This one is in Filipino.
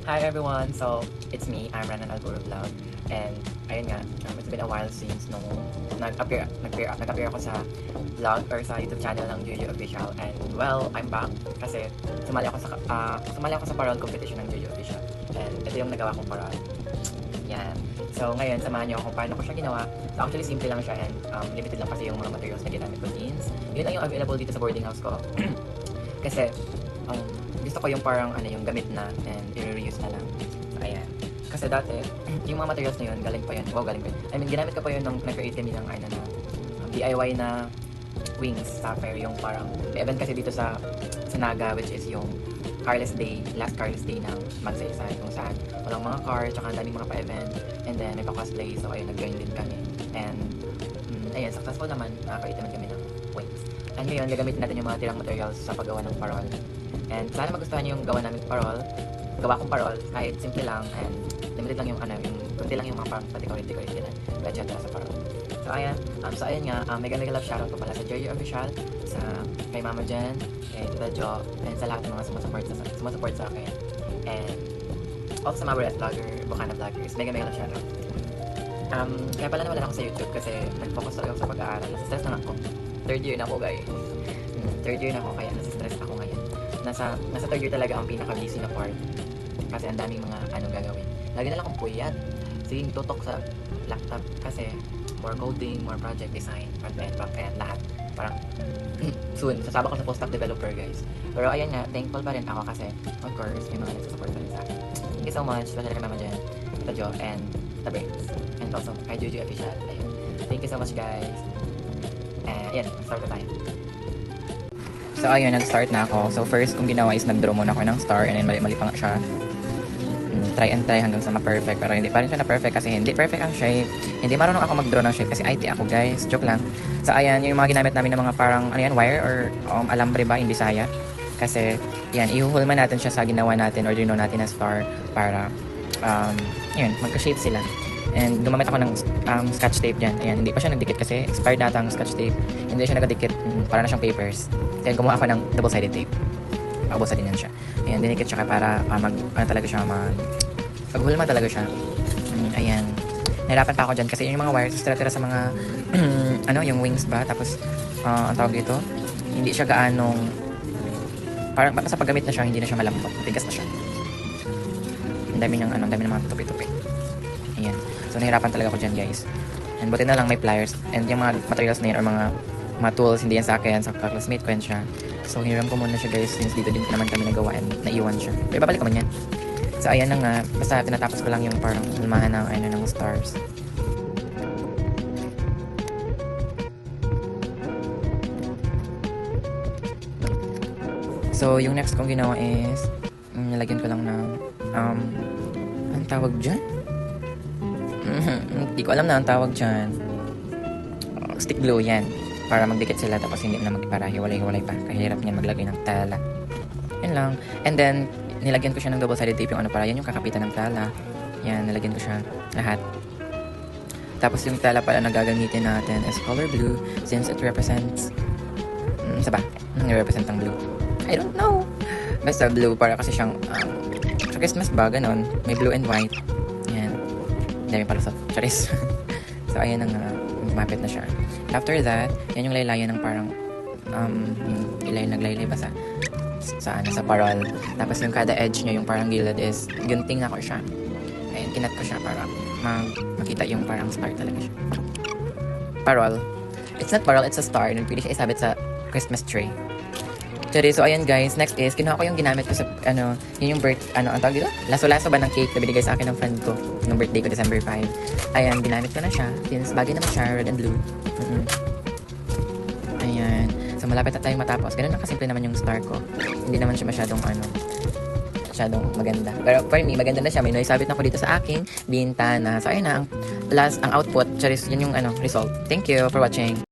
Hi everyone! So, it's me, I'm Renan Alburo Vlog. And, ayun nga, it's been a while since nung nag-appear ako sa vlog or sa YouTube channel ng Juju Official. And, well, I'm back kasi sumali ako sa parol competition ng Juju Official. And, ito yung nagawa kong parol. Yan. So, ngayon, samahan niyo ako kung paano ko siya ginawa. So, actually, simple lang siya and limited lang kasi yung mga materials na ginamit ko. Yun lang yung available dito sa boarding house ko. Kasi, gusto ko yung parang yung gamit na and i-reuse na lang. So, ayan. Kasi dati, yung mga materials na yun, galing pa yun. Wow, galing pa yun. I mean, ginamit ko pa yun nung nag-create kami ng DIY na wings sapphire. Yung parang, may event kasi dito sa Naga, which is yung carless day, last carless day ng Magsaysay, kung saan walang mga car, tsaka ang daming mga pa-event, and then may pa-cosplay, so ayun, nag-join din kami. And, ayun, successful naman, nakakita naman kami ng wings. And ngayon, gagamitin natin yung mga tirang materials sa paggawa ng parol. And sana magustuhan niyo yung gawa namin parol, gawa kong parol, kahit simple lang, and limited lang yung kunti lang yung mga parang pa-decorate nila, gadget sa parol. So ayan, nga, mega love shoutout ko pala sa Jerry Official, sa kay Mama Jen, kay Tita Jo, and sa lahat ng mga sumusupport sa akin. And also sa mga vlogger, Bukana vloggers, mega love shoutout. Kaya pala naman ako sa YouTube kasi nag-focus talaga ako sa pag-aaral. Nasa-stress na ako. Third year na ako, guys. Third year na ako, kaya nasa-stress ako ngayon. Nasa third year talaga ang pinaka-busy na part. Kasi ang daming mga gagawin. Lagi na lang akong puyat. Sige, tutok sa laptop kasi more coding, more project design, front-end, back-end, lahat. Parang soon, sasabak ko sa full-stack developer, guys. Pero ayan nga, thankful pa rin ako kasi of course, may mga nagsusupport pa rin sa akin. Thank you so much, especially kay Mama Jen, Tita Jo, and The Brains. And also kay Juju Official. Ayun. Thank you so much, guys. Ayan, start na tayo. So ayun, nag-start na ako. So first, kung ginawa is nag-draw muna ako ng star and then mali-mali pa nga siya. Try and try hanggang sa ma-perfect. Pero hindi pa rin siya na-perfect kasi hindi perfect ang shape. Hindi marunong ako mag-draw ng shape kasi IT ako, guys. Joke lang. So ayan, yung mga ginamit namin ng mga parang, wire or alambre ba in Bisaya. Kasi, yan, ihuhulma natin siya sa ginawa natin or dino natin na star para, yun, magka-shape sila. And gumamit ako ng scotch tape dyan. Ayan, hindi pa siya nagdikit kasi expired data ang scotch tape. Hindi siya nagadikit. Para na siyang papers. Then gumawa ako ng double-sided tape. Double-sided yan siya. Ayan, dinikit siya para paghulma talaga siya. Ayan. Nahirapan pa ako dyan kasi yung mga wires tira-tira sa mga yung wings ba. Tapos, ang tawag dito, hindi siya gaanong parang sa paggamit na siya, hindi na siya malambot. Tigas na siya. Ang dami ng mga tupi-tupi. Ayan. So, nahirapan talaga ako dyan, guys. And buti na lang may pliers. And yung mga materials na yun or mga tools, hindi yan sa akin. Sa classmate ko yan siya. So, hiniram ko muna siya, guys. Since dito din naman kami nagawa and naiwan siya. Pero ibabalik ko man yan. So, ayan na nga. Basta tinatapos ko lang yung parang hulmahan ng stars. So, yung next kong ginawa is nilagyan ko lang ng ang tawag dyan? Hindi ko alam na ang tawag dyan. Stick glue, yan. Para magdikit sila tapos hindi na para hiwalay-hiwalay pa. Kahirap niyan maglagay ng tela. Yan lang. And then, nilagyan ko siya ng double-sided tape yung para yan yung kakapitan ng tela. Yan, nilagyan ko siya lahat. Tapos yung tela pala na gagamitin natin is color blue since it represents represent ang blue. I don't know. Basta blue para kasi siyang sa Christmas ba, ganon. May blue and white. Yan. Dami pala sa charis. So, ayan ang mapit na siya. After that, yan yung laylayan ng parang naglaylay ba sa parol. Tapos yung kada edge niya, yung parang gilid is gunting na ko siya. Ayan, kinat ko siya para makita yung parang star talaga siya. Parol. It's not parol, it's a star. Pwede siya isabit sa Christmas tree. So ayan guys, next is kinuha ko yung ginamit ko sa yun yung ang tawag dito? Laso-laso ba ng cake na binigay sa akin ng friend ko nung birthday ko December 5. Ayan, ginamit ko na siya since bagay naman siya, red and blue. Ayan. So malapit na tayong matapos. Ganun lang kasimple naman yung star ko. Hindi naman siya masyadong maganda. Pero for me, maganda na siya. May naisabit na ko dito sa aking bintana. So ayun na, ang output, charis, yun yung result. Thank you for watching.